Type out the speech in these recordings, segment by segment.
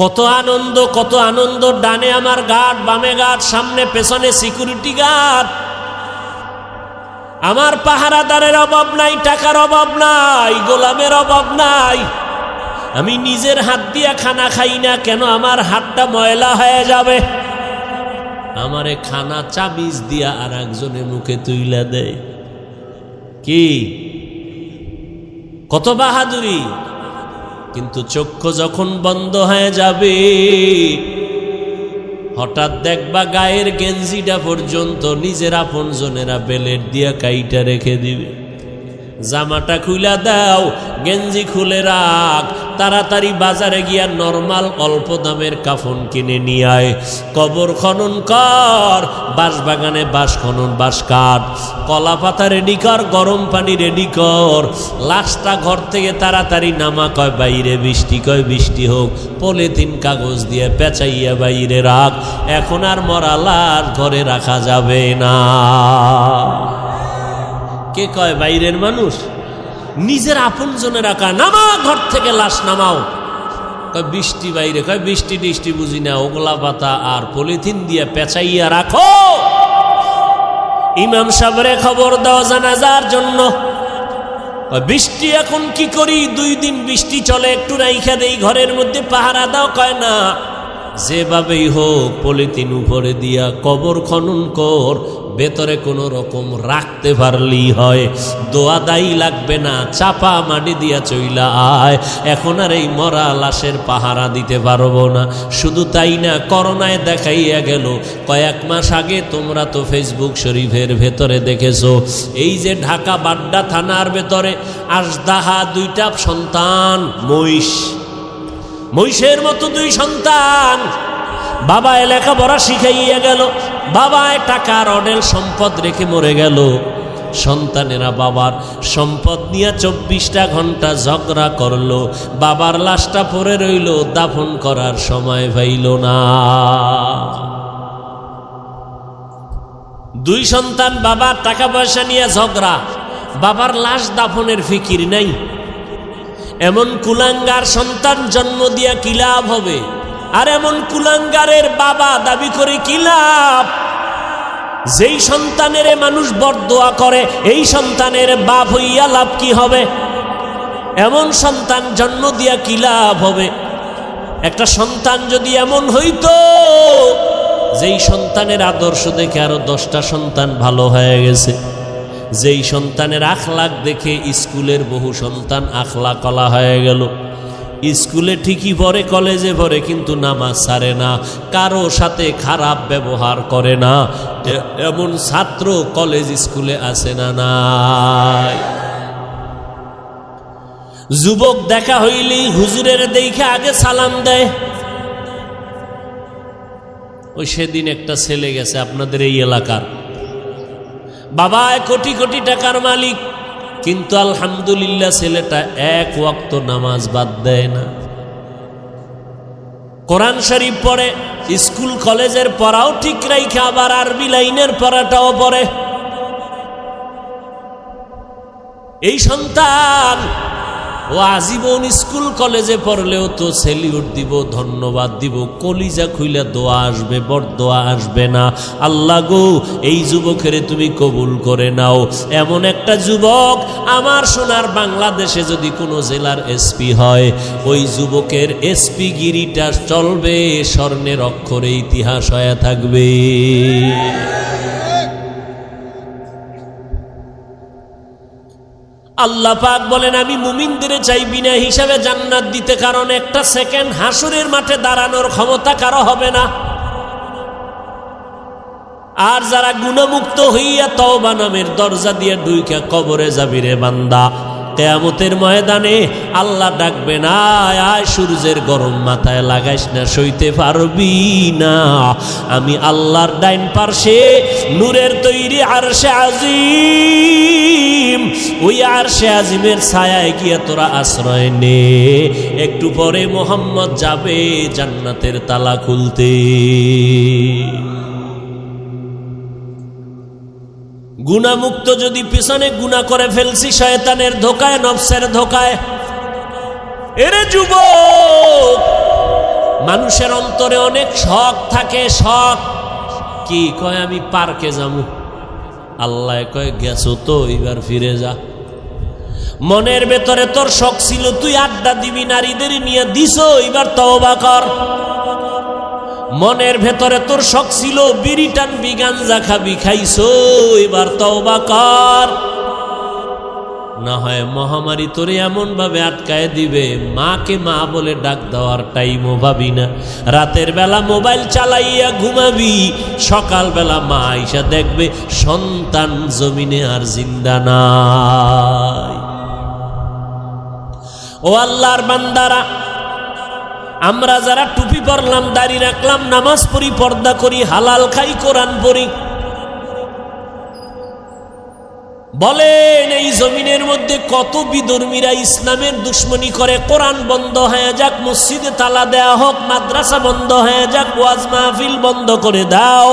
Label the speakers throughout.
Speaker 1: কত আনন্দ। ডানে আমার গার্ড, বামে গার্ড, সামনে পেছনে সিকিউরিটি গার্ড। আমার পাহারাদারের অভাব নাই, টাকার অভাব নাই, গোলামের অভাব নাই। আমি নিজের হাত দিয়া খানা খাই না কেন? আমার হাতটা ময়লা হয়ে যাবে। আমারে খানা চাবিজ দিয়া আর একজনের মুখে তুইলা দেয়। কি কত বাহাদুরি! কিন্তু চক্ষু যখন বন্ধ হয়ে যাবে, হঠাৎ দেখবা গায়ের গেঞ্জিটা পর্যন্ত নিজের আপনজনেরা বেলেট দিয়া কাইটা রেখে দিবে। জামাটা খুইলা দাও, গেঞ্জি খুলে রাখ, তাড়াতাড়ি বাজারে গিয়া নরমাল অল্প দামের কাফন কিনে নিয়ে আয়। কবর খনন কর, বাঁশ বাগানে বাঁশ খনন, বাঁশ কাঠ, কলা পাতা রেডি কর, গরম পানি রেডি কর। লাশটা ঘর থেকে তাড়াতাড়ি নামা, কয় বাইরে বৃষ্টি, কয় বৃষ্টি হোক, পলিথিন কাগজ দিয়ে পেঁচাইয়া বাইরে রাখ। এখন আর মরা লাশ ঘরে রাখা যাবে না। কে কয় বাইরের মানুষ? নিজের আপন জনে রাখা। নামা ঘর থেকে, লাশ নামাও। কয় বৃষ্টি বাইরে, কয় বৃষ্টি টিষ্টি বুঝি না, ওগলা পাতা আর পলিথিন দিয়ে পেঁচাইয়া রাখো। ইমাম সাহেবরে খবর দাও জানাজার জন্য। বৃষ্টি এখন কি করি? 2 দিন বৃষ্টি চলে, একটু রাইখা দেই ঘরের মধ্যে, পাহারা দাও। কয় না, যেভাবেই হোক পলিথিন উপরে দিয়া কবর খনন কর, ভেতরে কোনো রকম রাখতে পারলেই হয়। দোয়া দায়ী লাগবে না, চাপা মাটি দিয়া চইলা আয়। এখন আর এই মরা লাশের পাহারা দিতে পারবো না। শুধু তাই না, করোনায় দেখাইয়া গেল। কয়েক মাস আগে তোমরা তো ফেসবুক শরীফের ভেতরে দেখেছো, এই যে ঢাকা বাড্ডা থানার ভেতরে আজদাহা 2টা সন্তান, মহিষের মতো 2 সন্তান। বাবায় লেখাপড়া শিখাইয়া গেল, বাবায় টাকার অডেল সম্পদ রেখে মরে গেল। সন্তানেরা বাবার সম্পদ নিয়ে 24টা ঘন্টা ঝগড়া করলো। বাবার লাশটা পড়ে রইল, দাফন করার সময় পাইল না। 2 সন্তান, বাবার টাকা পয়সা নিয়ে ঝগড়া, বাবার লাশ দাফনের ফিকির নাই। এমন কুলাঙ্গার সন্তান জন্ম দিয়া কি লাভ হবে? আর এমন কুলাঙ্গারের বাবা দাবি করে কি লাভ? যেই সন্তানের মানুষ বরদোয়া করে, এই সন্তানের বাপ হইয়া লাভ কি হবে? এমন সন্তান জন্ম দিয়া কি লাভ হবে? একটা সন্তান যদি এমন হইতো, যেই সন্তানের আদর্শ দেখে আরো 10টা সন্তান ভালো হয়ে গেছে, যেই সন্তানের আখলাক দেখে স্কুলের বহু সন্তান আখলাক কলা হয়ে গেল। স্কুলে ঠিকই পড়ে, কলেজে পড়ে, কিন্তু নামাজ ছাড়ে না, কারো সাথে খারাপ ব্যবহার করে না। এমন ছাত্র কলেজ স্কুলে আছে না নাই? যুবক দেখা হইলেই হুজুরের দেখে আগে সালাম দেয়। ওই সেদিন একটা ছেলে গেছে আপনাদের এই এলাকার, বাবা কোটি কোটি টাকার মালিক, কিন্তু আলহামদুলিল্লাহ ছেলেটা 1 ওয়াক্ত নামাজ বাদ দেয় না। কোরআন শরীফ পড়ে, স্কুল কলেজের পড়াও ঠিক রাইখে আবার আরবি লাইনের পড়াটাও পড়ে। এই সন্তান ও আজীবন স্কুল কলেজে পড়লেও তো সেলিউট দিব, ধন্যবাদ দিব, কলিজা খুইলা দোয়া আসবে, বরদোয়া আসবে না। আল্লাহ গো, এই যুবকের তুমি কবুল করে নাও। এমন একটা যুবক আমার সোনার বাংলাদেশে যদি কোনো জেলার এসপি হয়, ওই যুবকের এসপি গিরিটা চলবে, স্বর্ণের অক্ষরে ইতিহাস হয়ে থাকবে। আল্লাহ পাক বলেন, আমি মুমিনদের চাই বিনা হিসাবে জান্নাত দিতে, কারণ একটা সেকেন্ড হাসরের মাঠে দাঁড়ানোর ক্ষমতা কারো হবে না। আর যারা গুনাহমুক্ত হইয়া তওবা নামের দরজা দিয়ে ঢুইকা কবরে যাবি রে বান্দা, কিয়ামতের ময়দানে আল্লাহ ডাকবে না, আয় সূর্যের গরম মাথায় লাগাইস না, সইতে পারবি না। আমি আল্লাহর ডাইন পার্শ্বে নূরের তৈরি আরশে আজিম, ওই আরশে আজিমের ছায়ায় গিয়া তোরা আশ্রয় নে। একটু পরে মোহাম্মদ যাবে জান্নাতের তালা খুলতে। গুনাহমুক্ত যদি পিছনে গুনাহ করে ফেলছি, শয়তানের ধোকায়, নফসের ধোকায়। এরে যুবক, মানুষের অন্তরে অনেক শখ থাকে, শখ কি কয় আমি পার্কে যাবো, আল্লাহ কয় গেছো তো এবার ফিরে যা। মনের ভেতরে তোর শখ ছিল তুই আড্ডা দিবি নারীদের নিয়ে, দিছো এবার তওবা কর। মনের ভেতরে তোর শখ ছিল বিড়ি টানবি গাঞ্জা খাবি, খাইছো এবার তওবা কর। না হয় মহামারী তোরে এমন ভাবে আটকায় দিবে, মাকে মা বলে ডাক দেওয়ার টাইমও ভাবি না। রাতের বেলা মোবাইল চালাইয়া ঘুমাবি, সকাল বেলা মা আইসা দেখবে সন্তান জমিনে আর জিন্দা নাই। ও আল্লাহর বান্দারা, আমরা যারা টুপি পরলাম, দাড়ি রাখলাম, নামাজ পড়ি, পর্দা করি, হালাল খাই, কোরআন পড়ি, বলেন এই জমিনের মধ্যে কত বিধর্মীরা ইসলামের দুশ্মনী করে। কোরআন বন্ধ হয়ে যাক, মসজিদে তালা দেয়া হোক, মাদ্রাসা বন্ধ হয়ে যাক, ওয়াজ মাহফিল বন্ধ করে দাও,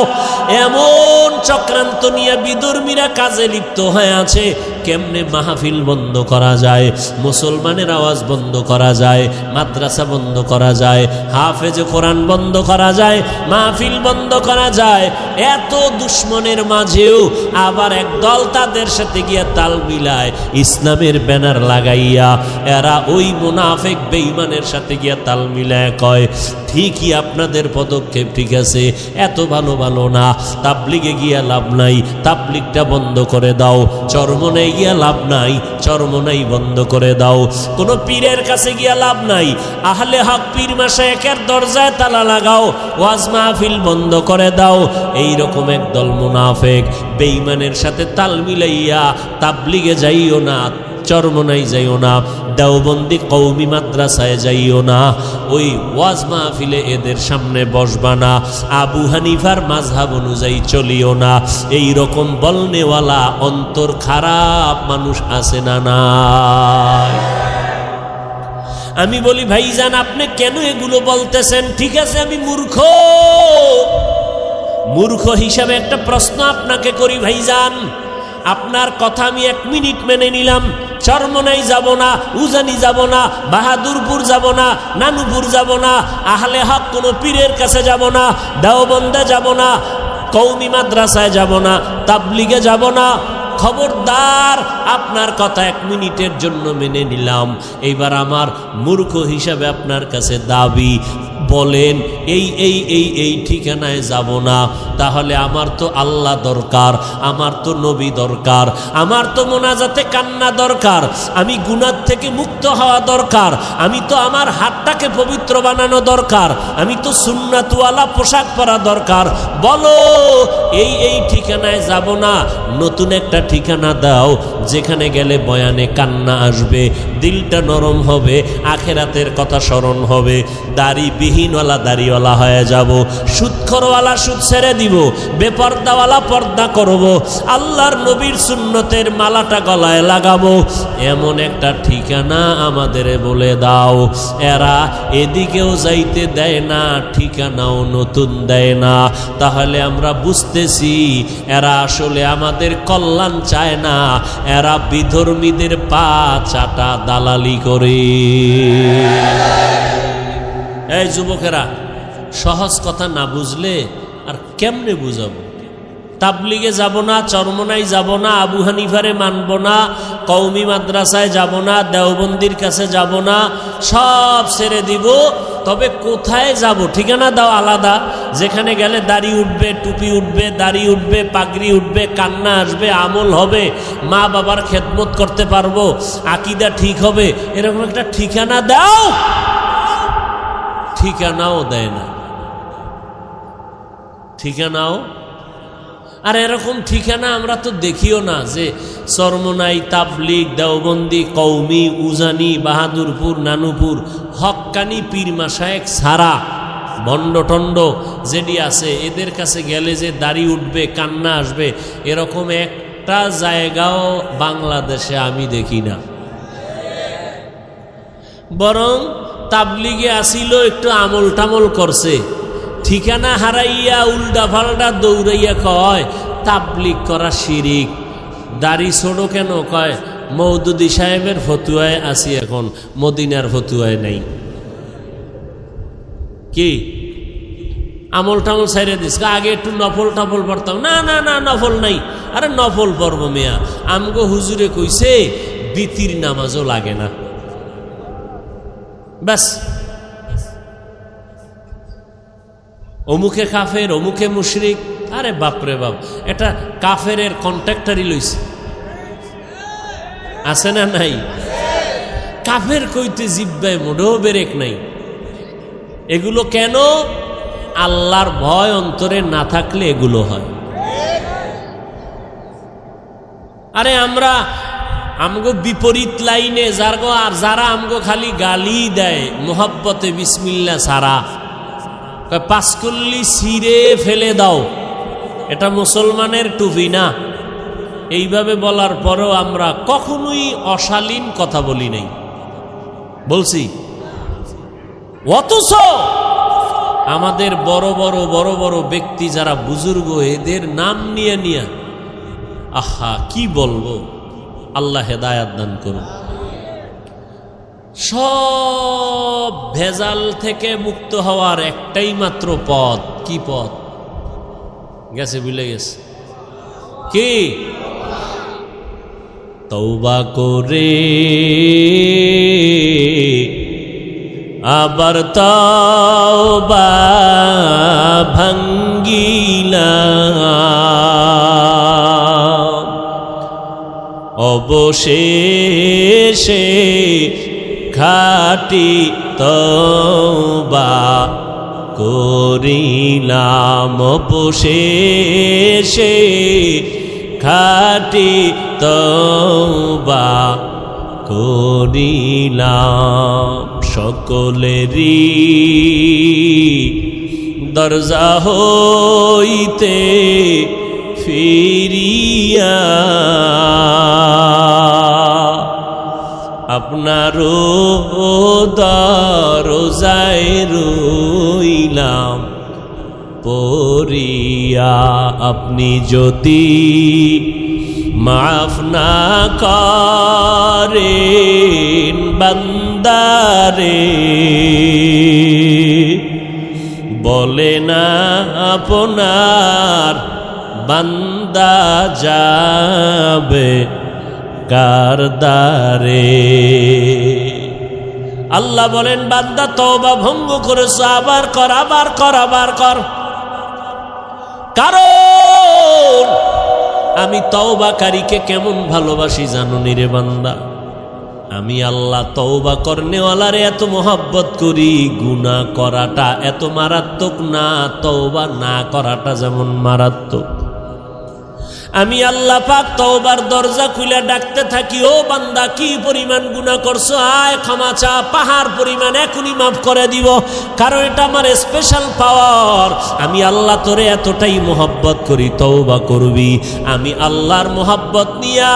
Speaker 1: এমন চক্রান্ত নিয়ে বিধর্মীরা কাজে লিপ্ত হয়ে আছে। কেমনে মাহফিল বন্ধ করা যায়, মুসলমানের আওয়াজ বন্ধ করা যায়, মাদ্রাসা বন্ধ করা যায়, হাফেজ কোরআন বন্ধ করা যায়, মাহফিল বন্ধ করা যায়। এত দুশ্মনের মাঝেও আবার একদল তাদের সাথে গিয়া তাল মিলায়, ইসলামের ব্যানার লাগাইয়া এরা ওই মুনাফিক বেঈমানের সাথে গিয়া তাল মিলায় কয় ঠিকই আপনাদের পদক্ষেপ ঠিক আছে, এত ভালো ভালো না, তাবলিগে গিয়া লাভ নাই, তাবলিগটা বন্ধ করে দাও, চরমনাই গিয়া লাভ নাই, চরমনাই বন্ধ করে দাও, কোন পীরের কাছে গিয়া লাভ নাই, আহলে হক পীর মাশায়েখের দরজায় তালা লাগাও, ওয়াজ মাহফিল বন্ধ করে দাও। এইরকম একদল মুনাফিক বেঈমানের সাথে তাল মিলাইয়া তাবলিগে যাইও না, চরমনাই যাইও না, দেওবন্দি কওমি মাদ্রাসায় যাইও না, ওই ওয়াজ মাহফিলে এদের সামনে বসবা না, আবু হানিফার মাযহাব অনুযায়ী চলিও না। এই রকম বলনেওয়ালা অন্তর খারাপ মানুষ আছে না নাই? আমি বলি ভাইজান আপনি কেন এগুলো বলতেছেন? ঠিক আছে আমি মূর্খ, মূর্খ হিসাবে একটা প্রশ্ন আপনাকে করি ভাইজান, আপনার কথা আমি 1 মিনিট মেনে নিলাম, চরমনাই যাব না, উজানি যাব না, বাহাদুরপুর যাব না, নানুপুর যাব না, আহলে হক কোনো পীরের কাছে যাব না, দেওবন্দে যাব না, কওমি মাদ্রাসায় যাব না, তাবলিগে যাব না। খবরদার, আপনার কথা 1 মিনিটের জন্য মেনে নিলাম। এইবার আমার মূর্খ হিসাবে আপনার কাছে দাবি, বলেন এই এই এই এই ঠিকানায় যাব না, তাহলে আমার তো আল্লাহ দরকার, আমার তো নবী দরকার, আমার তো মোনাজাতে কান্না দরকার, আমি গুনাহ থেকে মুক্ত হওয়া দরকার, আমি তো আমার হাতটাকে পবিত্র বানানো দরকার, আমি তো সুন্নাতওয়ালা পোশাক পরা দরকার। বলো এই এই ঠিকানায় যাব না, নতুন একটা ঠিকানা দাও যেখানে গেলে বয়ানে কান্না আসবে, দিলটা নরম হবে, আখেরাতের কথা স্মরণ হবে, দাড়ি বিহীনওয়ালা দাড়িওয়ালা হয়ে যাব, সুদখোরওয়ালা সুদ ছেড়ে দিব, বেপর্দাওয়ালা পর্দা করব, আল্লাহর নবীর সুন্নতের মালাটা গলায় লাগাবো। এমন একটা ঠিকানা আমাদের বলে দাও। এরা এদিকেও যাইতে দেয় না, ঠিকানাও নতুন দেয় না। তাহলে আমরা বুঝতেছি এরা আসলে আমাদের কল্যাণ চায় না, এরা বিধর্মীদের পা চাটা দালালি করে। এই যুবকেরা, সহজ কথা না বুঝলে আর কেমনে বুঝাবো? তাবলিগে যাব না, চরমনাই যাব না, আবু হানিফারে মানব না, কওমি মাদ্রাসায় যাব না, দেওবন্দির কাছে যাব না, সব ছেড়ে দিব। তবে কোথায় যাব? ঠিকানা দাও আলাদা, যেখানে গেলে দাড়ি উঠবে, টুপি উঠবে, দাড়ি উঠবে, পাগড়ি উঠবে, কান্না আসবে, আমল হবে, মা বাবার খেদমত করতে পারবো, আকীদা ঠিক হবে, এরকম একটা ঠিকানা দাও। ঠিকানাও দেয় না, ঠিকানাও। আর এরকম ঠিকানা আমরা তো দেখিও না যে চরমনাই, তাবলিগ, দেওবন্দি, কওমি, উজানি, বাহাদুরপুর, নানুপুর, হক্কানি পীর মাশায়েখ ছাড়া ভণ্ড টণ্ড যেটি আছে এদের কাছে গেলে যে দাড়ি উঠবে, কান্না আসবে, এরকম একটা জায়গাও বাংলাদেশে আমি দেখি না। বরং তাবলিগে আসিল, একটু আমল টামল করছে, ঠিকানা হারাইয়া উল্টা পাল্টা দৌড়াইয়া কয় তাবলিগ করা শিরিক। দাড়ি ছোড়ো কেন? কয় মওদুদি সাহেবের ফতুয়ায় আসি, এখন মদিনার ফতুয়ায় নাই। কি আমল টামল সাইরে দিস, আগে একটু নফল টফল পড়তাম। না না না, নফল নাই। আরে নফল পড়ব মেয়া, আমগো হুজুরে কইছে বিতির নামাজও লাগে না। ব্যাস, অমুকে কাফের, অমুকে মুশরিক। আরে বাপরে বাপ, এটা কাফেরের কন্ট্রাক্টারই লইছে, আছে না নাই? কাফের কইতে জিব্বায় মোটেও বেরেক নাই। এগুলো কেন? আল্লাহর ভয় অন্তরে না থাকলে এগুলো হয়। আরে আমরা আমগো বিপরীত লাইনে যারা আমগো খালি গালি দেয় মোহাব্বতে বিসমিল্লাহ সারা, পাঁচকল্লি ছিঁড়ে ফেলে দাও, এটা মুসলমানের টুপি না। এইভাবে বলার পরেও আমরা কখনোই অশালীন কথা বলি নাই, বলছি। অথচ আমাদের বড় বড় ব্যক্তি যারা বুজুর্গ, এদের নাম নিয়ে নিয়ে আহা কি বলবো। আল্লাহ হেদায়াত দান করুন। সব ভেজাল থেকে মুক্ত হওয়ার একটাই মাত্র পথ। কি পথ? গেছে, ভুলে গেছে। কি? তওবা করে আবার তওবা ভাঙ্গিলাম, অবশেষে খাঁটি তওবা করিলাম, অবশেষে খাঁটি তওবা করিলাম। সকলেরই দরজা হইতে ফিরিয়া আপনারও দরজায় রইলাম পড়িয়া। আপনি যদি মাফ না করেন বান্দারে, বলে না আপনার বান্দা যাবে কার দ্বারে। আল্লাহ বলেন, বান্দা তওবা ভঙ্গ করেছ, আবার কর, আবার কর, আবার কর। কারণ আমি তওবাকারীকে কেমন ভালোবাসি জানো নি রে বান্দা? আমি আল্লাহ তওবা করনেওয়ালারে এত মোহাব্বত করি, গুনাহ করাটা এত মারাত্মক না, তওবা না করাটা যেমন মারাত্মক। আমি আল্লাহ পাক তওবার দরজা খুলে ডাকতে থাকি, ও বান্দা কি পরিমাণ গুনাহ করছো, আয় ক্ষমা চা, পাহাড় পরিমাণ এখনই মাফ করে দিব। কারণ এটা আমার স্পেশাল পাওয়ার। আমি আল্লাহ তোরে এতটাই মোহাব্বত করি, তওবা করবি। আমি আল্লাহর মোহাব্বত নিয়া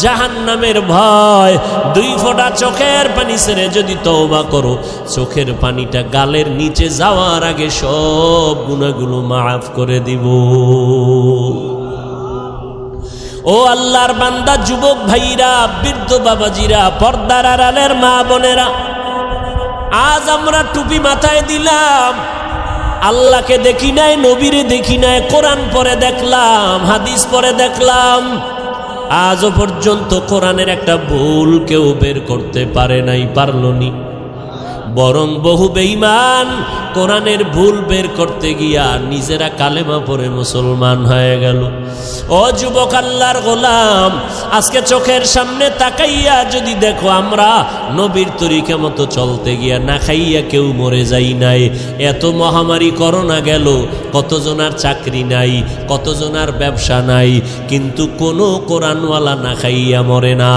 Speaker 1: জাহান্নামের ভয়, 2 ফোঁটা চোখের পানি ছেড়ে যদি তওবা করো, চোখের পানিটা গালের নিচে যাওয়ার আগে সব গুনাহগুলো মাফ করে দিব। ও আল্লাহর বান্দা, যুবক ভাইরা, বৃদ্ধ বাবাজিরা, পর্দার আড়ালের মা বোনেরা, আজ আমরা টুপি মাথায় দিলাম, আল্লাহকে দেখি নাই, নবীরে দেখি নাই, কোরআন পড়ে দেখলাম, হাদিস পড়ে দেখলাম, আজও পর্যন্ত কোরআনের একটা ভুল কেউ বের করতে পারে নাই, পারল নি। বরং বহু বেঈমান কোরআনের ভুল বের করতে গিয়া নিজেরা কালেমা পড়ে মুসলমান হয়ে গেল। ও যুবক আল্লাহর গোলাম, আজকে চোখের সামনে তাকাইয়া যদি দেখো, আমরা নবীর তরিকা মতো চলতে গিয়া না খাইয়া কেউ মরে যাই নাই। এত মহামারী করোনা গেল, কতজনার চাকরি নাই, কতজনার ব্যবসা নাই, কিন্তু কোনো কোরআনওয়ালা না খাইয়া মরে না।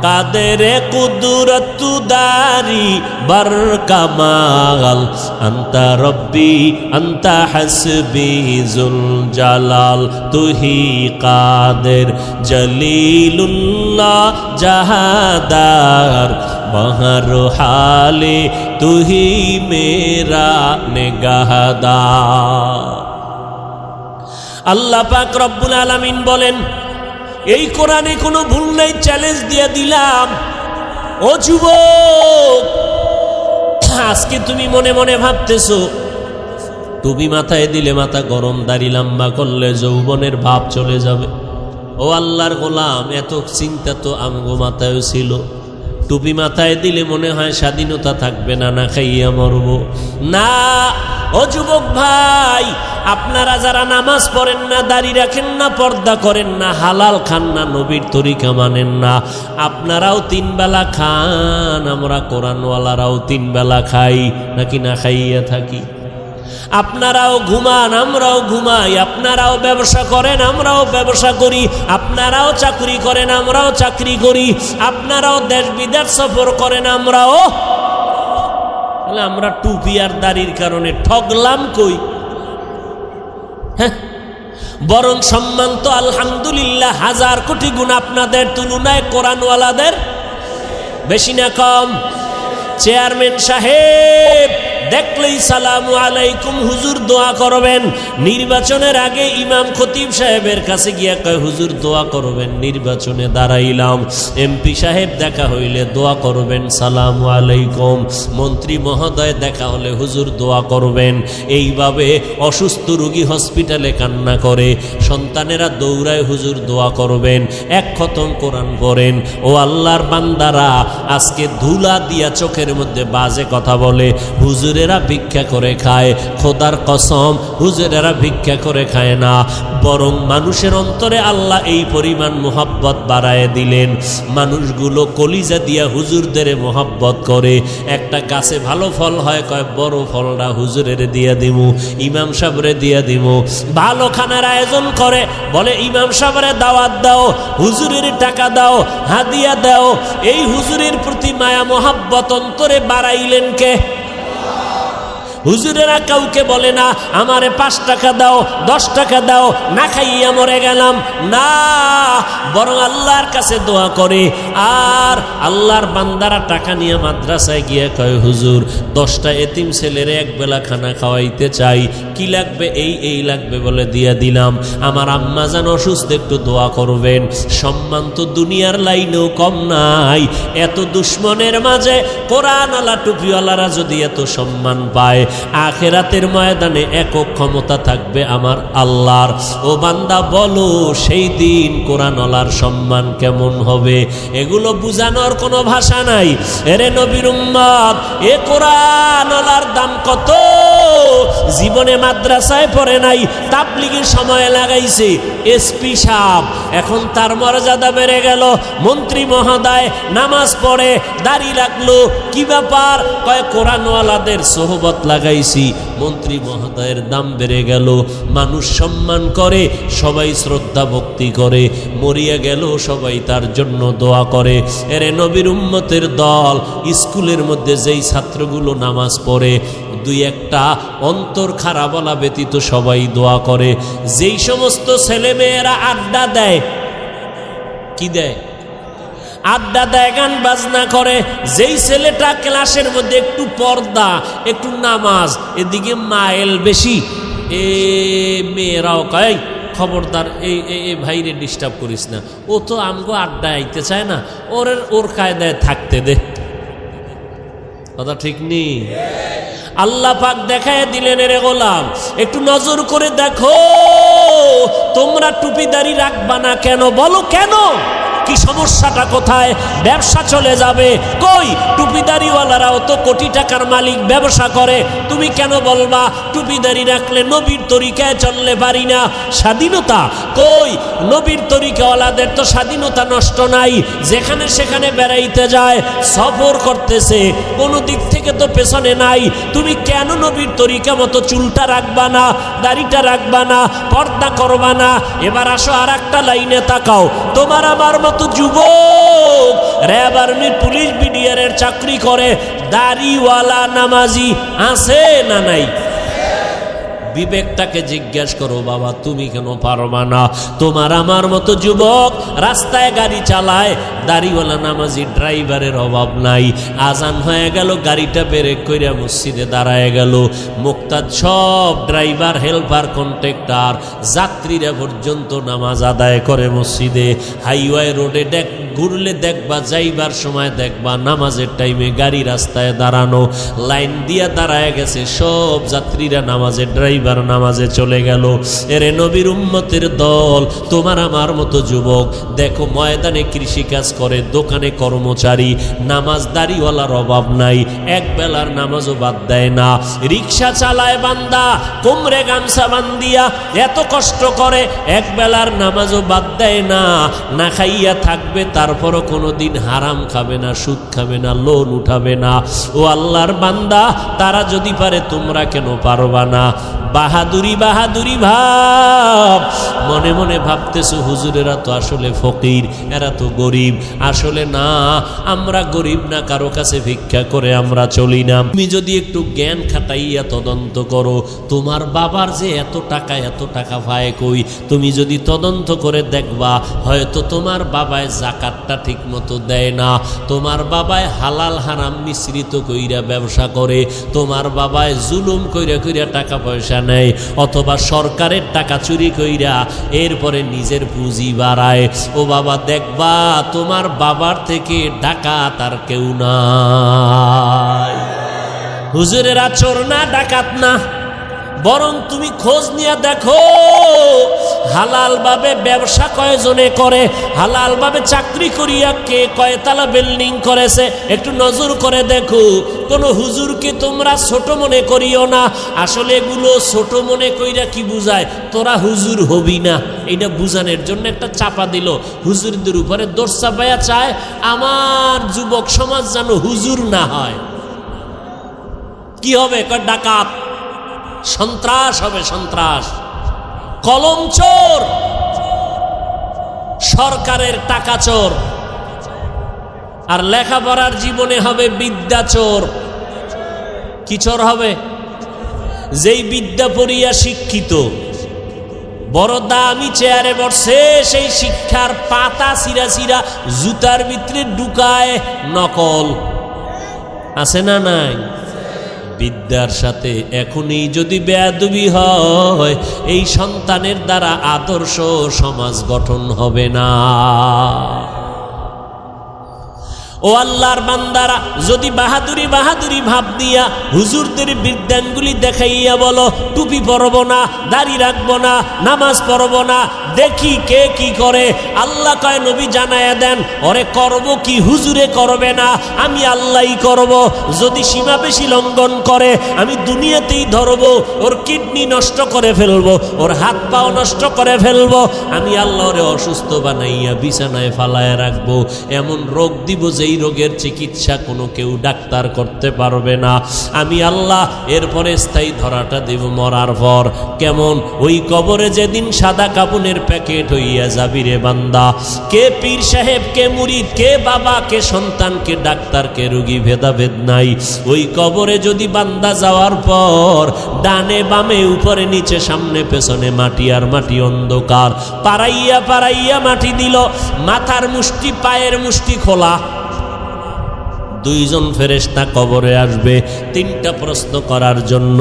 Speaker 1: কাদেরে কুদরত দারি বার কামাল, আন্তা রব্বি আন্তা হাসবি জুল জালাল, তুহি কাদের জলিলুল্লাহ জাহাদার, বহর হালে তুহি মেরা নেগাহদার। আল্লাহ পাক রব্বুল আলামিন বলেন, এই কোরআনে কোনো ভুল নেই, চ্যালেঞ্জ দিয়ে দিলাম। ও যুবক, আজকে তুমি মনে মনে ভাবতেছো টুপি মাথায় দিলে মাথা গরম, দাড়ি লম্বা করলে যৌবনের ভাব চলে যাবে। ও আল্লাহর গোলাম, এত চিন্তা তো আমগো মাথায় ছিল। টুপি মাথায় দিলে মনে হয় স্বাধীনতা থাকবে না, না খাইয়া মরব না। ও যুবক ভাই, আপনারা যারা নামাজ পড়েন না, দাড়ি রাখেন না, পর্দা করেন না, হালাল খান না, নবীর তরিকা মানেন না, আপনারাও 3 বেলা খান, আমরা কোরআনওয়ালারাও 3 বেলা খাই, নাকি না খাইয়া থাকি? আপনারাও ঘুমান, আমরাও ঘুমাই, আপনারাও ব্যবসা করেন, আমরাও ব্যবসা করি, আপনারাও চাকরি করেন, আমরাও চাকরি করি, আপনারাও দেশ বিদেশ সফর করেন, আমরাও। তাহলে আমরা টুপি আর দাড়ির কারণে ঠগলাম কই? হ্যাঁ, বরং সম্মান তো আলহামদুলিল্লাহ 1000 কোটি গুণ আপনাদের তুলনায় কোরআনওয়ালাদের বেশি না কম? চেয়ারম্যান সাহেব দেখলেই সালামু আলাইকুম হুজুর দোয়া করবেন। নির্বাচনের আগে ইমাম খতিব সাহেবের কাছে গিয়া কয় হুজুর দোয়া করবেন, নির্বাচনে দাঁড়াইলাম। এমপি সাহেব দেখা হইলে দোয়া করবেন, সালামু আলাইকুম। মন্ত্রী মহোদয় দেখা হলে হুজুর দোয়া করবেন। এইভাবে অসুস্থ রোগী হসপিটালে কান্না করে, সন্তানেরা দৌড়ায় হুজুর দোয়া করবেন। 1 খতম কোরআন পড়েন। ও আল্লাহর বান্দারা, আজকে ধুলা দিয়া চোখের মধ্যে বাজে কথা বলে, হুজুরেরা ভিক্ষা করে খায়। খোদার কসম, হুজুরেরা ভিক্ষা করে খায় না, বরং মানুষের অন্তরে আল্লাহ এই পরিমাণ মোহাব্বত বাড়ায় দিলেন, মানুষগুলো কলিজা দিয়া হুজুরদের মোহাব্বত করে। একটা গাছে ভালো ফল হয়, কয় বড় ফলটা হুজুরের দিয়া দিমু, ইমাম সাহেবরে দিয়া দিমু। ভালো খানার আয়োজন করে, বলে ইমাম সাহেবরে দাওয়াত দাও, হুজুরের টাকা দাও, হাদিয়া দাও। এই হুজুরের প্রতি মায়া মোহাব্বত অন্তরে বাড়াইলেন কে? হুজুরেরা কাউকে বলে না আমারে 5 টাকা দাও, 10 টাকা দাও, না খাইয়া মরে গেলাম, না, বরং আল্লাহর কাছে দোয়া করে। আর আল্লাহর বান্দারা টাকা নিয়ে মাদ্রাসায় গিয়ে কয় হুজুর 10টা এতিম ছেলেরে 1 বেলা খানা খাওয়াইতে চাই, কি লাগবে? এই লাগবে বলে দিয়া দিলাম। আমার আম্মা জান অসুস্থ, একটু দোয়া করবেন। সম্মান তো দুনিয়ার লাইনেও কম নাই। এত দুশ্মনের মাঝে কোরআনওয়ালা টুপিওয়ালারা যদি এত সম্মান পায়, আখেরাতের ময়দানে একক ক্ষমতা থাকবে আমার আল্লাহর। ও বান্দা বলো, সেই দিন কোরআনওয়ালার সম্মান কেমন হবে? এগুলো বুঝানোর কোনো ভাষা নাই। এরে নবীর উম্মত, এ কোরআনওয়ালার দাম কত? জীবনে মাদ্রাসায় পড়ে নাই, তাবলীগের সময় লাগাইছে। এসপি সাহেব এখন তার মর্যাদা বেড়ে গেল, মন্ত্রী মহোদয় নামাজ পড়ে, দাড়ি রাখলো, কি ব্যাপার? কয় কোরআনওয়ালাদের সোহবত লাগাইছি, মন্ত্রী মহোদয়ের দাম বেড়ে গেল, মানুষ সম্মান করে, সবাই শ্রদ্ধা ভক্তি করে, মরিয়া গেল সবাই তার জন্য দোয়া করে। এরে নবীর উম্মতের দল, স্কুলের মধ্যে যেই ছাত্রগুলো নামাজ পড়ে, 2-1টা অন্তর খারাপ বলা ব্যতীত সবাই দোয়া করে। যেই সমস্ত ছেলেমেয়েরা আড্ডা দেয়, কি দেয়? আড্ডা দেয়, গান বাজনা করে। যেই ছেলেটা ক্লাসের মধ্যে একটু পর্দা, একটু নামাজ, এদিকে মাইল বেশি, মেয়েরাও কয় খবরদার এই ভাইরে ডিস্টার্ব করিস না, ও তো আমগো আড্ডা আইতে চায় না, ওর কায়দায় থাকতে দে। কথা ঠিক নেই? আল্লাহ পাক দেখায় দিলেন, রে গোলাম একটু নজর করে দেখো, তোমরা টুপিদারি রাখবা না কেন? বলো কেন? কি সমস্যাটা কোথায়? ব্যবসা চলে যাবে। কই, টুপিদারিওয়ালারাও তো কোটি টাকার মালিক, ব্যবসা করে। তুমি কেন বলবা টুপিদারি রাখলে নবীর তরিকায় চললে পারি না? স্বাধীনতা কই? নবীর তরিকাওয়ালাদের তো স্বাধীনতা নষ্ট নাই, যেখানে সেখানে বেড়াইতে যায়, সফর করতেছে, কোনো দিক থেকে তো পেছনে নাই। তুমি কেন নবীর তরিকা মতো চুলটা রাখবা না, দাড়িটা রাখবা না, পর্দা করবা না? এবার আসো আর একটা লাইনে তাকাও। তোমার আমার মতো যুবক র্যাব, আর্মি, পুলিশ, বিডিআরের চাকরি করে, দাড়িওয়ালা নামাজি আছে না নাই? বিবেকটাকে জিজ্ঞাসা করো, বাবা তুমি কেন পারবা না? তোমার আমার মতো যুবক রাস্তায় গাড়ি চালায়, দাড়িওয়ালা নামাজি ড্রাইভারের অভাব নাই। আজান হয়ে গেল, গাড়িটা ব্রেক কইরা মসজিদে দাঁড়ায় গেল। মুক্তাদ সব ড্রাইভার, হেল্পার, কন্ট্রাক্টর, যাত্রীরা পর্যন্ত নামাজ আদায় করে মসজিদে। হাইওয়ে রোডে ঘুরলে দেখবা, যাইবার সময় দেখবা নামাজের টাইমে গাড়ি রাস্তায় দাঁড়ানো, লাইন দিয়া দাঁড়ায় গেছে সব যাত্রীরা নামাজে, ড্রাইভার নামাজে চলে গেল। এরে নবীর উম্মতের দল, তোমার আমার মতো যুবক দেখো ময়দানে কৃষিকাজ করে, দোকানে কর্মচারী, নামাজ দাড়িওয়ালার অভাব নাই, এক বেলার নামাজও বাদ দেয় না। রিক্সা চালায় বান্দা, কোমরে গামছা বান্দিয়া এত কষ্ট করে, এক বেলার নামাজও বাদ দেয় না। না খাইয়া থাকবে, তারপরও কোনোদিন হারাম খাবে না, সুদ খাবে না, লোন উঠাবে না। ও আল্লাহর বান্দা, তারা যদি পারে তোমরা কেন পারবা না? বাহাদুরি বাহাদুরি ভাব, মনে মনে ভাবতেছো হুজুরেরা তো আসলে ফকির, এরা তো গরিব। আসলে না, আমরা গরিব না, কারো কাছে ভিক্ষা করে আমরা চলি না। তুমি যদি একটু জ্ঞান খাটাইয়া তদন্ত করো, তোমার বাবার যে এত টাকা পায় কই, তুমি যদি তদন্ত করে দেখবা, হয়তো তোমার বাবায় জাকাতটা ঠিক মতো দেয় না, তোমার বাবায় হালাল হারাম মিশ্রিত কইরা ব্যবসা করে, তোমার বাবায় জুলুম কইরা কইরা টাকা পয়সা নেয়, অথবা সরকারের টাকা চুরি কইরা এরপরে নিজের পুঁজি বাড়ায়। ও বাবা, দেখবা তোমার বাবার থেকে ডাকাত আর কেউ নাই। হুজুরেরা চোর না, ডাকাত না, বরং তুমি খোঁজ নিয়ে দেখো হালাল ভাবে ব্যবসা কয়জনে করে, হালাল ভাবে চাকরি করিয়া কে কয়তলা বিল্ডিং করেছে, একটু নজর করে দেখো। কোন হুজুরকে তোমরা ছোট মনে করিও না। আসলে এগুলো ছোট মনে কইরা কি বুঝায়, তোরা হুজুর হবি না, এটা বুঝানোর জন্য একটা চাপা দিল। হুজুরদের উপরে দোষ চাপাইয়া চায় আমার যুবক সমাজ যেন হুজুর না হয়। কি হবে? ডাকাত, সন্ত্রাস হবে, সন্ত্রাস, কলম চোর, সরকারের টাকা চোর, আর লেখাপড়ার জীবনে হবে বিদ্যা চোর। কি চোর হবে? যেই বিদ্যা পড়িয়া শিক্ষিত, বড় দামি চেয়ারে বসে, সেই শিক্ষার পাতা চিরা চিরা জুতার ভিতরে ঢুকায় নকল। আছে না নাই? বিদ্যার সাথে এখনই যদি বেয়াদবি হয়, এই সন্তানের দ্বারা আদর্শ সমাজ গঠন হবে না। ও আল্লাহর বান্দারা, যদি বাহাদুরি বাহাদুরি ভাব দিয়া হুজুরদের বিদ্যানগুলি দেখাইয়া বলো টুপি পরব না, দাড়ি রাখবো না, নামাজ পড়ব না, দেখি কে কি করে, আল্লাহ কয় নবী জানায়া দেন, ওরে করব কি হুজুরে করবে না, আমি আল্লাহই করব। যদি সীমা বেশি লঙ্ঘন করে আমি দুনিয়াতেই ধরবো, ওর কিডনি নষ্ট করে ফেলবো, ওর হাত পাও নষ্ট করে ফেলবো, আমি আল্লাহ ওরে অসুস্থ বানাইয়া বিছানায় ফালায় রাখবো, এমন রোগ দিব যেই রোগের চিকিৎসা কোনো কেউ ডাক্তার করতে পারবে না, আমি আল্লাহ। এরপরে স্থায়ী ধরাটা দেব মরার পর। কেমন? ওই কবরে যেদিন সাদা কাপনের প্যাকেট হইয়া যাবি রে বান্দা, কে পীর সাহেব, কে মুরিদ, কে বাবা, কে সন্তান, কে ডাক্তার, কে রোগী, ভেদাভেদ নাই। ওই কবরে যদি বান্দা যাওয়ার পর ডানে বামে উপরে নিচে সামনে পেছনে মাটি আর মাটি, অন্ধকার, পাড়াইয়া পাড়াইয়া মাটি দিল, মাথার মুষ্টি পায়ের মুষ্টি খোলা, দুইজন ফেরেশতা কবরে আসবে তিনটা প্রশ্ন করার জন্য।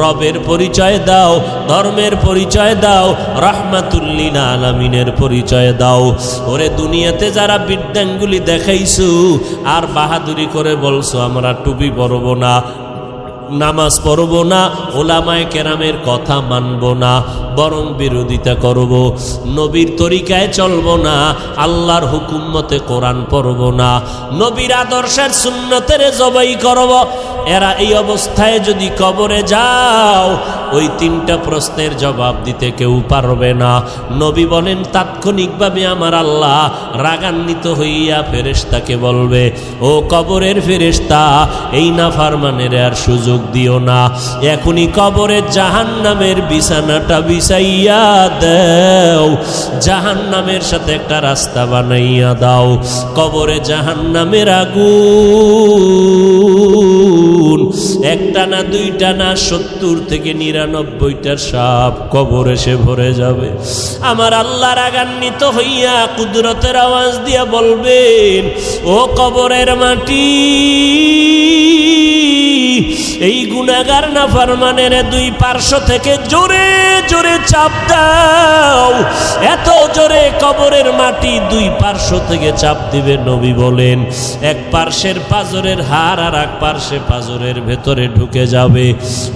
Speaker 1: রবের পরিচয় দাও, ধর্মের পরিচয় দাও, রাহমাতুল লিল আলামিনের পরিচয় দাও। ওরে দুনিয়াতে যারা বিদ্যাঙ্গুলি দেখাইছো আর বাহাদুরি করে বলছো আমরা টুপি পরব না, নামাজ পড়ব না, ওলামায়ে কেরামের কথা মানব না, বরং বিরোধিতা করব, নবীর তরিকায় চলব না, আল্লাহর হুকুম মতে কোরআন পড়ব না, নবীর আদর্শের সুন্নতের জবাই করব, এরা এই অবস্থায় যদি কবরে যাও ওই তিনটা প্রশ্নের জবাব দিতে কেউ পারবে না। নবী বলেন তাৎক্ষণিকভাবে আমার আল্লাহ রাগান্বিত হইয়া ফেরেশতাকে বলবে, ও কবরের ফেরেশতা, এই নাফরমানের আর সুযোগ দিও না, এখনই কবরে জাহান্নামের বিছানাটা বিছাইয়া দাও, জাহান্নামের সাথে একটা রাস্তা বানাইয়া দাও, কবরে জাহান্নামের আগুন দেখুন, একটা না দুইটা না 70 থেকে 99টা সাপ কবর এসে ভরে যাবে। আমার আল্লাহ রাগান্বিত হইয়া কুদরতের আওয়াজ দিয়া বলবেন, ও কবরের মাটি, এই গুনাহগার নাফরমানের দুই পার্শ্ব থেকে জোরে জোরে চাপ দাও। এত জোরে কবরের মাটি দুই পার্শ্ব থেকে চাপ দিবে। নবী বলেন, এক পার্শ্বের পাজরের হাড় আর এক পার্শ্বে পাজরের ভেতরে ঢুকে যাবে।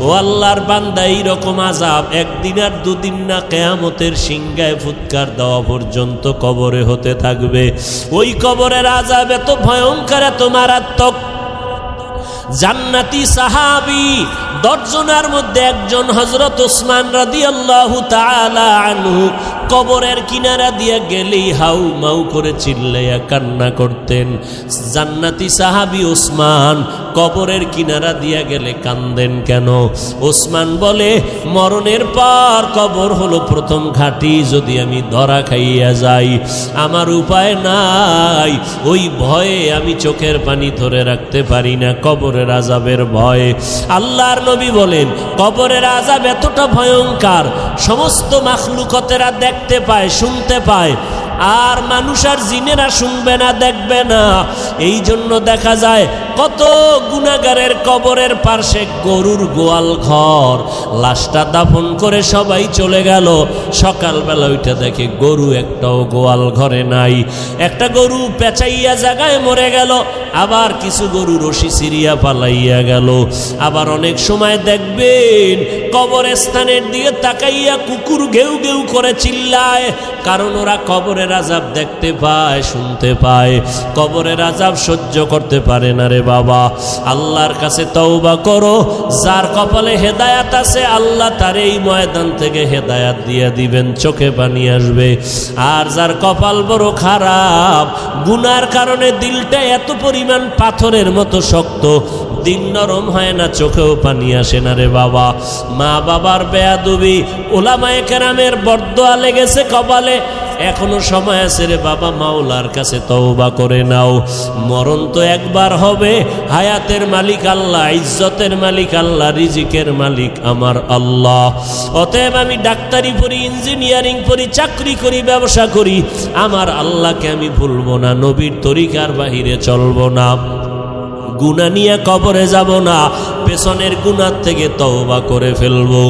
Speaker 1: ও আল্লাহর বান্দা, এইরকম আযাব একদিন আর দুদিন না, কিয়ামতের সিংহায় ফুৎকার দেওয়া পর্যন্ত কবরে হতে থাকবে। ওই কবরের আযাব এত ভয়ঙ্কর, এত মারাত্মক। জান্নাতি সাহাবী 10 জনের মধ্যে একজন হযরত ওসমান রাদিয়াল্লাহু তাআলা আনহু কবরের কিনারা দিয়ে গেলেই হাউ মাউ করে চিল্লাইয়া কান্না করতেন। জান্নাতি সাহাবী ওসমান কবরের কিনারা দিয়া গেলে কান্দেন কেন? ওসমান বলে, মরণের পর কবর হলো প্রথম ঘাঁটি। যদি আমি ধরা খাইয়া যাই, আমার উপায় নাই। ওই ভয়ে আমি চোখের পানি ধরে রাখতে পারি না, কবরের আযাবের ভয়ে। আল্লাহর নবী বলেন, কবরের আযাব এতটা ভয়ঙ্কর, সমস্ত মাখলুকতেরা দেখতে পায়, শুনতে পায়, আর মানুষ আর জিনেরা শুনবে না, দেখবে না। এই জন্য দেখা যায় কত গুনাহগারের কবরের পাশে গরুর গোয়াল ঘর, লাশটা দাফন করে সবাই চলে গেল। সকালবেলা ওইটা দেখে গরু একটাও গোয়াল ঘরে নাই। একটা গরু পেঁচাইয়া জায়গায় মরে গেল, আবার কিছু গরু রশি সিরিয়া পালাইয়া গেল। আবার অনেক সময় দেখবেন কবরস্থানের দিকে তাকাইয়া কুকুর ঘেউ ঘেউ করে চিল্লায়, কারণ ওরা কবরের আযাব দেখতে পায়, শুনতে পায়। কবরের আযাব সহ্য করতে পারে না রে বাবা। আল্লাহর কাছে তওবা করো। যার কপালে হেদায়াত আছে, আল্লাহ তার এই ময়দান থেকে হেদায়াত দিয়ে দিবেন, চোখে পানি আসবে। আর যার কপাল বড় খারাপ, গুনার কারণে দিলটা এত পরিমাণ পাথরের মতো শক্ত, দিল নরম হয় না, চোখেও পানি আসে না রে বাবা। মা বাবার বেয়াদবি, ওলামায়ে কেরামের বরদোয়া লেগেছে কপালে, এখনো সময় আছে রে বাবা, মাওলার কাছে তওবা করে নাও। মরণ তো একবার হবে। হায়াতের মালিক আল্লাহ, ইজ্জতের মালিক আল্লাহ, রিজিকের মালিক আমার আল্লাহ। অতএব আমি ডাক্তারি পড়ি, ইঞ্জিনিয়ারিং পড়ি, চাকরি করি, ব্যবসা করি, আমার আল্লাহকে আমি ভুলবো না, নবীর তরিকার বাহিরে চলবো না, গুনাহ নিয়ে কবরে যাব না, পেছনের গুনাহ থেকে তওবা করে ফেলবো।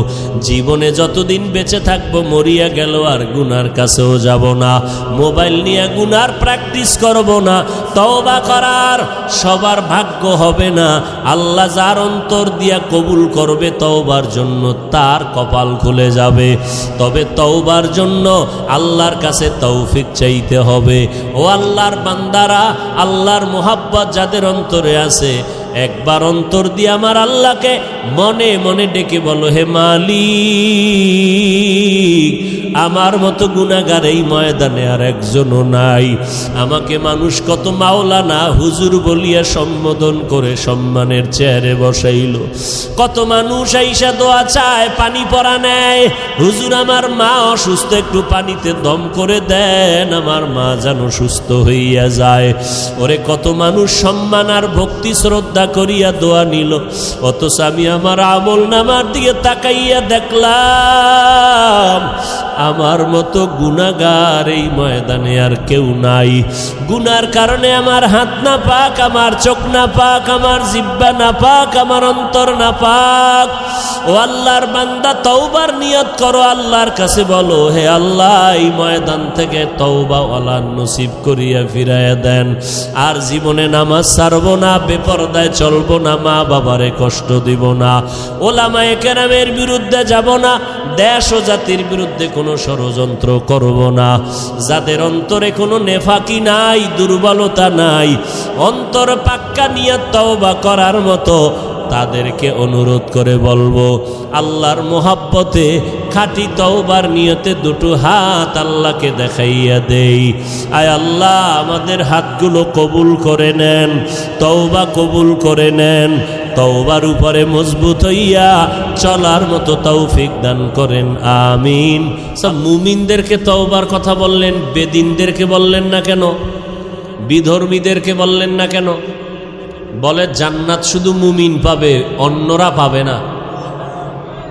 Speaker 1: জীবনে যতদিন বেঁচে থাকবো, মরিয়া গেল আর গুনার কাছেও যাব না। মোবাইল নিয়ে গুনার প্র্যাকটিস করব না। তওবা করার সবার ভাগ্য হবে না। আল্লাহ যার অন্তর দিয়া কবুল করবে তওবার জন্য, তার কপাল খুলে যাবে। তবে তওবার জন্য আল্লাহর কাছে তৌফিক চাইতে হবে। ও আল্লাহর বান্দারা, আল্লাহর মোহাব্বত যাদের অন্তরে আছে, একবার অন্তর দিয়ে আমার আল্লাহকে মনে মনে ডেকে বলো, হে মালিক, আমার মতো গুনাহগার এই ময়দানে আর একজনও নাই। আমাকে মানুষ কত মাওলানা, হুজুর বলিয়া সম্বোধন করে সম্মানের চেয়ারে বসাইল। কত মানুষ আইসা দোয়া চায়, পানি পরা নেয়, হুজুর আমার মা অসুস্থ, একটু পানিতে দম করে দেন, আমার মা যেন সুস্থ হইয়া যায়। ওরে কত মানুষ সম্মান আর ভক্তি শ্রদ্ধা করিয়া দোয়া নিল, অথচ আমি আমার আমল নামার দিকে তাকাইয়া দেখলাম আমার মতো গুনাহগার এই ময়দানে আর কেউ নাই। গুনার কারণে আমার হাত না পাক, আমার চোখ না পাক, আমার জিহ্বা না পাক, আমার অন্তর না পাক। ও আল্লাহর বান্দা, তওবার নিয়ত করো, আল্লাহর কাছে বলো, হে আল্লাহ, এই ময়দান থেকে তওবা ওয়ালা নসিব করিয়া ফিরাইয়া দেন। আর জীবনে নামাজ ছাড়বো না, বেপরদায় চলবো না, মা বাবারে কষ্ট দিব না, ওলামায়ে কেরামের বিরুদ্ধে যাব না, দেশ ও জাতির বিরুদ্ধে কোনো ষড়যন্ত্র করব না। যাদের অন্তরে কোনো নেফাকি নাই, দুর্বলতা নাই, অন্তর পাক্কা নিয়ত তওবা করার মতো, তাদেরকে অনুরোধ করে বলবো, আল্লাহর মোহাব্বতে খাঁটি তওবার নিয়তে দুটো হাত আল্লাহকে দেখাইয়া দেই। আয় আল্লাহ, আমাদের হাতগুলো কবুল করে নেন, তওবা কবুল করে নেন, তওবার উপরে মজবুত হইয়া চলার মতো তৌফিক দান করেন, আমিন। সব মুমিনদেরকে তওবার কথা বললেন, বেদিনদেরকে বললেন না কেন? বিধর্মীদেরকে বললেন না কেন? বলে জান্নাত শুধু মুমিন পাবে, অন্যরা পাবে না।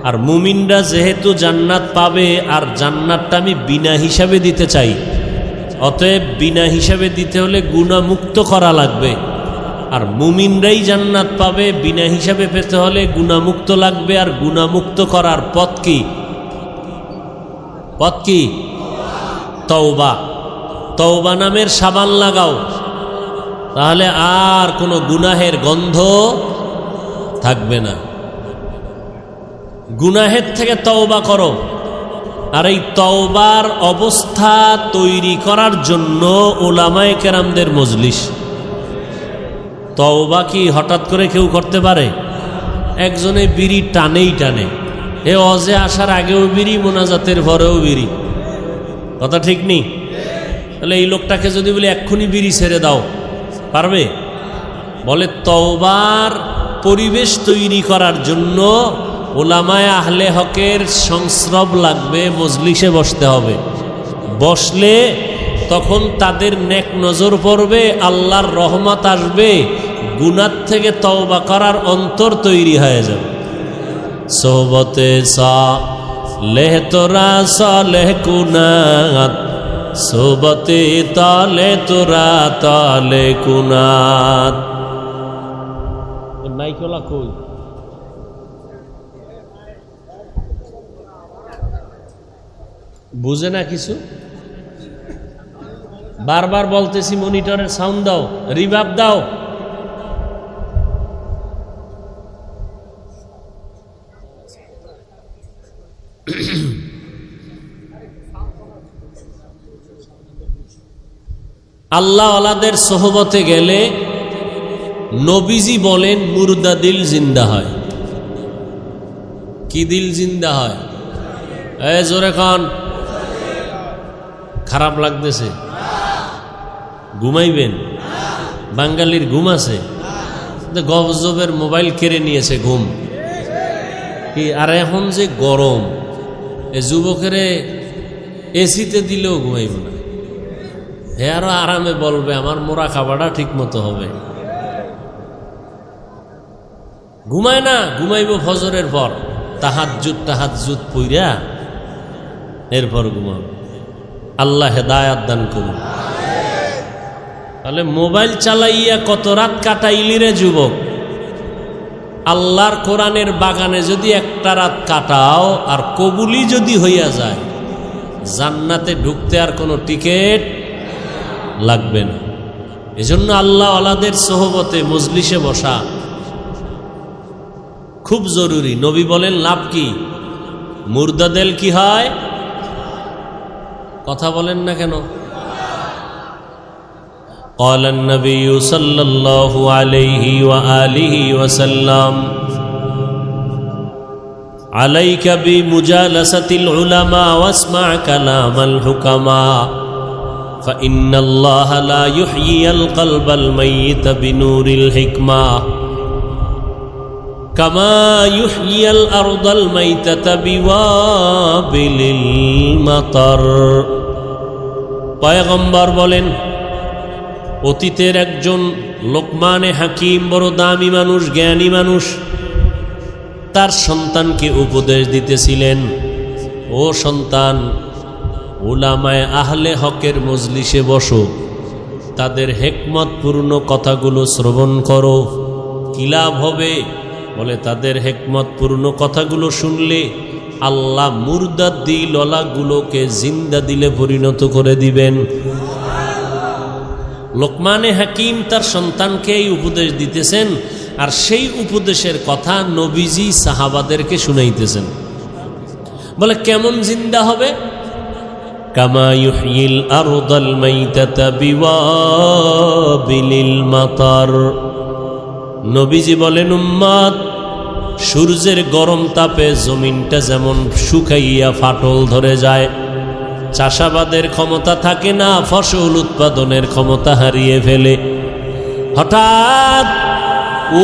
Speaker 1: আর মুমিনরা যেহেতু জান্নাত পাবে, আর জান্নাতটা আমি বিনা হিসাবে দিতে চাই, অতএব বিনা হিসাবে দিতে হলে গুনাহমুক্ত করা লাগবে। আর মুমিনরাই জান্নাত পাবে, বিনা হিসাবে পেতে হলে গুনাহমুক্ত লাগবে। আর গুনাহমুক্ত করার পথ কি? পথ কি? তওবা। তওবা নামের সাবান লাগাও, তাহলে আর কোনো গুনাহের গন্ধ থাকবে না। গুনাহের থেকে তওবা করো। আর এই তওবার অবস্থা তৈরি করার জন্য উলামায়ে কেরামদের মজলিস। তওবা কি হঠাৎ করে কেউ করতে পারে? একজনে বিড়ি টানেই টানে, এ অজে আসার আগেও বিড়ি, মোনাজাতের পরেও বিড়ি। কথা ঠিক নেই? তাহলে এই লোকটাকে যদি বলি এক্ষুনি বিড়ি ছেড়ে দাও, পারবে? বলে তওবার পরিবেশ তৈরি করার জন্য উলামায়ে আহলে হকের সংস্রব লাগবে, মজলিসে বসতে হবে। বসলে তখন তাদের নেক নজর পড়বে, আল্লাহর রহমত আসবে, গুনাহ থেকে তওবা করার অন্তর তৈরি হয়ে যাবে। সোহবতে সালেহ তোরা সালেহ কুনাত, সোহবতে তালে তোরা তালে কুনাত। মাইকলা কই? বুঝে না কিছু? বারবার বলতেছি মনিটরের সাউন্ড দাও, রিভার্ব দাও। আল্লাহ ওয়ালাদের সোহবতে গেলে নবীজি বলেন মুর্দা দিল জিন্দা হয়। কি দিল জিন্দা হয়? জোরে খান। খারাপ লাগতেছে? ঘুমাইবেন? বাঙালির ঘুম আছে? গজবের মোবাইল কেড়ে নিয়েছে ঘুম কি? আর এখন যে গরম, এ যুবকেরে এসিতে দিলেও ঘুমাইব না। হে আরো আরামে বলবে আমার মোরা খাবারটা ঠিক মতো হবে। ঘুমায় না, ঘুমাইব ফজরের পর, তাহাজ্জুদ পইরা এরপর ঘুমাবে। আল্লাহ হেদায়াত দান করুন। তাহলে মোবাইল চালাইয়া কত রাত কাটাইলি রে যুবক? আল্লাহর কোরআনের বাগানে যদি একটা রাত কাটাও আর কবুলি যদি হইয়া যায়, জান্নাতে ঢুকতে আর কোনো টিকিট লাগবে না। এজন্য আল্লাহ ওয়ালাদের সোহবতে মজলিসে বসা খুব জরুরি। নবী বলেন লাভ কি? মুর্দা দিল কি হয়? কথা বলেন না কেন? قال النبي صلى الله عليه وآله وسلم عليك بمجالسة العلماء واسمع كلام الحكماء فإن الله لا يحيي القلب الميت بنور الحكمة كما يحيي الأرض الميتة بوابل المطر। পয়গম্বর বলেন অতীতের একজন লোকমানে হাকিম, বড় দামি মানুষ, জ্ঞানী মানুষ, তার সন্তানকে উপদেশ দিতেছিলেন, ও সন্তান, উলামায়ে আহলে হকের মজলিসে বসো, তাদের হিকমতপূর্ণ কথাগুলো শ্রবণ করো। কি লাভ হবে? বলে তাদের হিকমতপূর্ণ কথাগুলো শুনলে আল্লাহ মুর্দা দিলওয়ালাগুলোকে জিন্দা দিলে পরিণত করে দিবেন। লোকমানে হাকিম তার সন্তানকে এই উপদেশ দিতেছেন, আর সেই উপদেশের কথা নবীজি সাহাবাদেরকে শুনাইতেছেন। বলে কেমন জিন্দা হবে? কামা ইউহয়িল আরদাল মাইতাতা বিওয়াবিলিল মাতার। নবীজি বলেন উম্মত, সূর্যের গরম তাপে জমিনটা যেমন শুকাইয়া ফাটল ধরে যায়, চাষাবাদের ক্ষমতা থাকে না, ফসল উৎপাদনের ক্ষমতা হারিয়ে ফেলে, হঠাৎ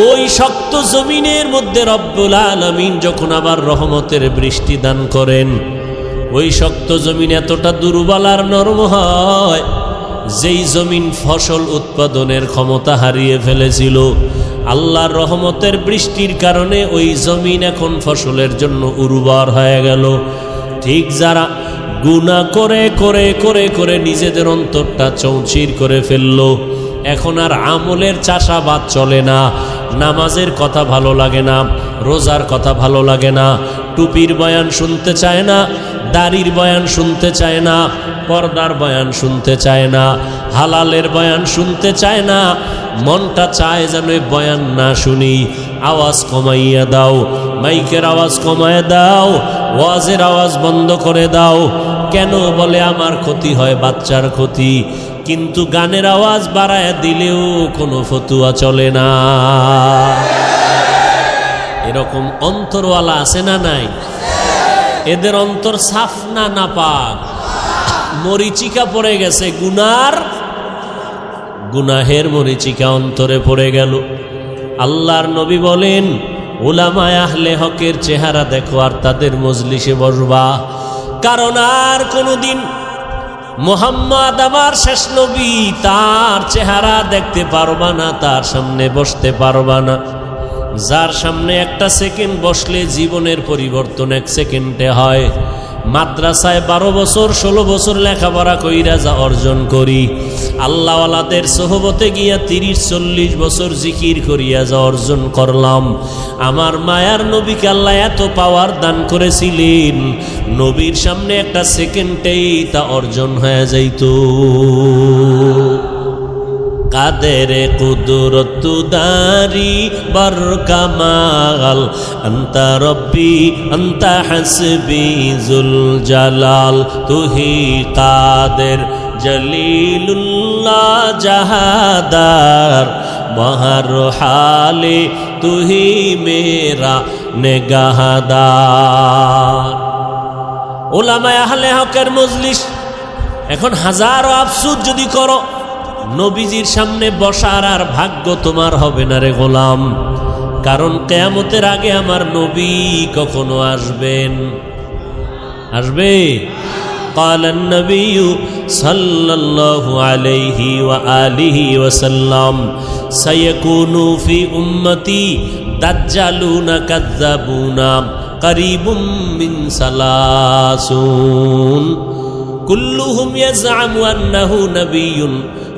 Speaker 1: ওই শক্ত জমিনের মধ্যে রব্বুল আলামিন যখন আবার রহমতের বৃষ্টি দান করেন, ওই শক্ত জমিন এতটা দুর্বল আর নরম হয়, যেই জমিন ফসল উৎপাদনের ক্ষমতা হারিয়ে ফেলেছিল, আল্লাহর রহমতের বৃষ্টির কারণে ওই জমিন এখন ফসলের জন্য উর্বর হয়ে গেল। ঠিক যারা গুনাহ করে করে করে করে নিজেদের অন্তরটা চৌচির করে ফেললো, এখন আর আমলের চাষাবাদ চলে না, নামাজের কথা ভালো লাগে না, রোজার কথা ভালো লাগে না, টুপির বয়ান শুনতে চায় না, দাড়ির বয়ান শুনতে চায় না, পর্দার বয়ান শুনতে চায় না, হালালের বয়ান শুনতে চায় না। মনটা চায় যেন বয়ান না শুনি। আওয়াজ কমাইয়া দাও, মাইকের আওয়াজ কমাইয়া দাও, ওয়াজের আওয়াজ বন্ধ করে দাও। কেন? বলে আমার ক্ষতি হয়, বাচ্চার ক্ষতি। কিন্তু গানের আওয়াজ বাড়ায় দিলেও কোনো ফতুয়া চলে না। এরকম অন্তরওয়ালা আছে না নাই? এদের অন্তর সাফ না নাপাক? মরিচিকা পড়ে গেছে, গুনাহের মরিচিকা অন্তরে পড়ে গেল। আল্লাহর নবী বলেন, উলামায়ে আহলে হকের চেহারা দেখো আর তাদের মজলিসে বসবা, কারণ আর কোনোদিন মুহাম্মদ আমার শেষ নবী, তার চেহারা দেখতে পারবা না, তার সামনে বসতে পারবা না। যার সামনে একটা সেকেন্ড বসলে জীবনের পরিবর্তন এক সেকেন্ডে হয়। মাদ্রাসায় 12 বছর 16 বছর লেখাপড়া কইরা যা অর্জন করি, আল্লাহওয়ালাদের সোহবতে গিয়া 30-40 বছর জিকির করিয়া যা অর্জন করলাম। আমার মায়ার নবীকে আল্লাহ এত পাওয়ার দান করেছিলেন, নবীর সামনে একটা সেকেন্ডেই তা অর্জন হয়ে যাইত। কাদের কুদরত দারি বর কামাল, আন্তা রব্বি আন্তা হাসবি জুল জালাল, তুহি কাদের জলিলুল্লাহ জাহাদার, বহর হালে তুহি মেরা নেগাহদার। উলামায়ে আহলে হকের মজলিস। এখন হাজারো আফসোস যদি করো, নবীজির সামনে বসার আর ভাগ্য তোমার হবে না রে গোলাম। কারণ কিয়ামতের আগে আমার নবী কখনো আসবে? قال النبي صلى الله عليه وآله وسلم سيكون في أمتي دجالون كذابون قريب من 30 كلهم يزعم أنه نبي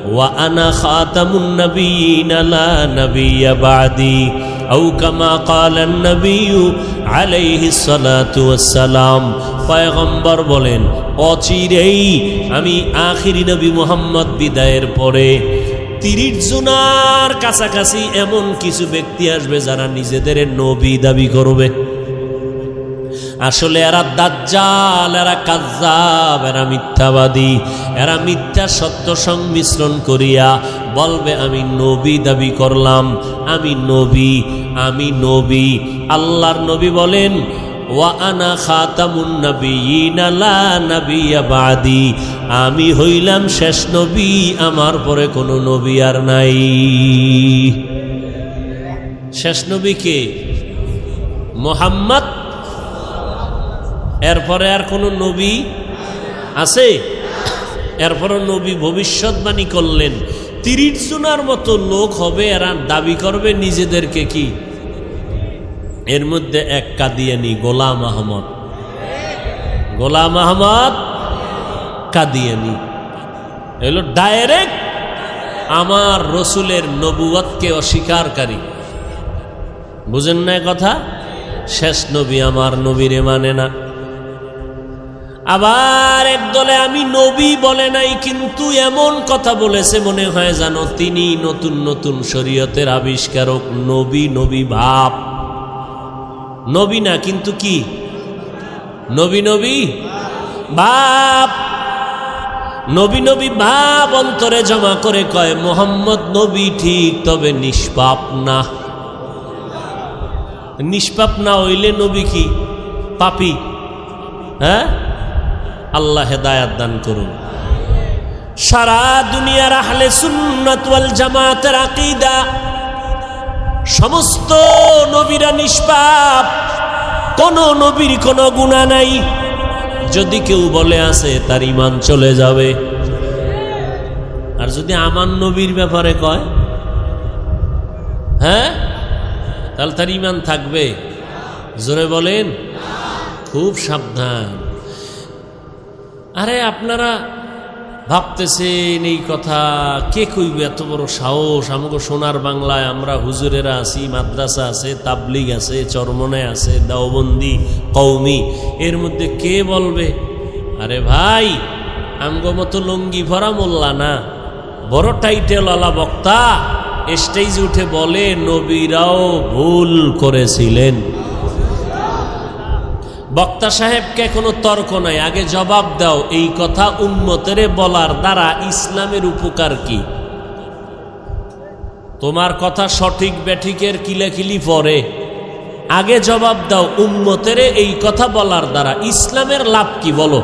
Speaker 1: وأنا خاتم النبيين لا نبي بعدي أو كما قال النبي عليه الصلاة والسلام। পয়গম্বর বলেন, অচিরেই আমি আখিরি নবী মুহাম্মদ বিদায়ের পরে 30 জনের কাছাকাছি এমন কিছু ব্যক্তি আসবে যারা নিজেদের নবী দাবি করবে। আসলে এরা দাজ্জাল, এরা কাজ্জাব, এরা মিথ্যাবাদী, এরা মিথ্যা সত্য সংমিশ্রণ করিয়া বলবে আমি নবী দাবি করলাম, আমি নবী। আল্লাহর নবী বলেন, ওয়া আনা খাতামুন নবিয়্যিন লা নাবিয়্যা বাদি, আমি হইলাম শেষ নবী, আমার পরে কোনো নবী আর নাই। শেষ নবী কে? মুহাম্মদ। এরপরে আর কোনো নবী আছে? এরপরে নবী ভবিষ্যৎবাণী করলেন 30 জনের মতো লোক হবে, এরা দাবি করবে নিজেদেরকে কি? এর মধ্যে এক কাদিয়ানি, গোলাম আহমদ কাদিয়ানি এলো ডাইরেক্ট আমার রসুলের নবুয়তকে অস্বীকারকারী। বুঝেন না কথা? শেষ নবী আমার নবীরে মানে না। আবার একদলে আমি নবী বলে নাই, কিন্তু এমন কথা বলেছে মনে হয় জানো তিনি নতুন নতুন শরীয়তের আবিষ্কারক। নবী ভাব, নবী না কিন্তু কি নবী ভাব। নবী ভাব অন্তরে জমা করে কয় মুহাম্মদ নবী ঠিক, তবে নিষ্পাপ না। নিষ্পাপ না হইলে নবী কি? পাপী। হ্যাঁ, আল্লাহ হেদায়াত দান করুন। সারা দুনিয়ার আহলে সুন্নাত ওয়াল জামাতের আকীদা, সমস্ত নবীরা নিষ্পাপ, কোন নবীর কোনো গুনাহ নাই। যদি কেউ বলে আছে তার ঈমান চলে যাবে। আর যদি আমার নবীর ব্যাপারে কয় হ্যাঁ, তাহলে তার ঈমান থাকবে? জোরে বলেন। খুব সাবধান। আরে আপনারা ভাবতেছেন এই কথা কে কইবে? এত বড় সাহস! আমাকে সোনার বাংলায় আমরা হুজুরেরা আছি, মাদ্রাসা আছে, তাবলিগ আছে, চরমনে আছে, দেওবন্দি, কওমি, এর মধ্যে কে বলবে? আরে ভাই, আমগো মতো লঙ্গি ভরা মোল্লা না, বড় টাইটেলওয়ালা বক্তা স্টেজে উঠে বলে নবীরাও ভুল করেছিলেন। বক্তা সাহেবকে কোনো তর্ক নাই, আগে জবাব দাও, এই কথা উম্মতেরে বলার দ্বারা ইসলামের উপকার কি? তোমার কথা সঠিক ব্যাঠিকের কিলাকিলি পরে, আগে জবাব দাও, উম্মতেরে এই কথা বলার দ্বারা ইসলামের লাভ কি বলো।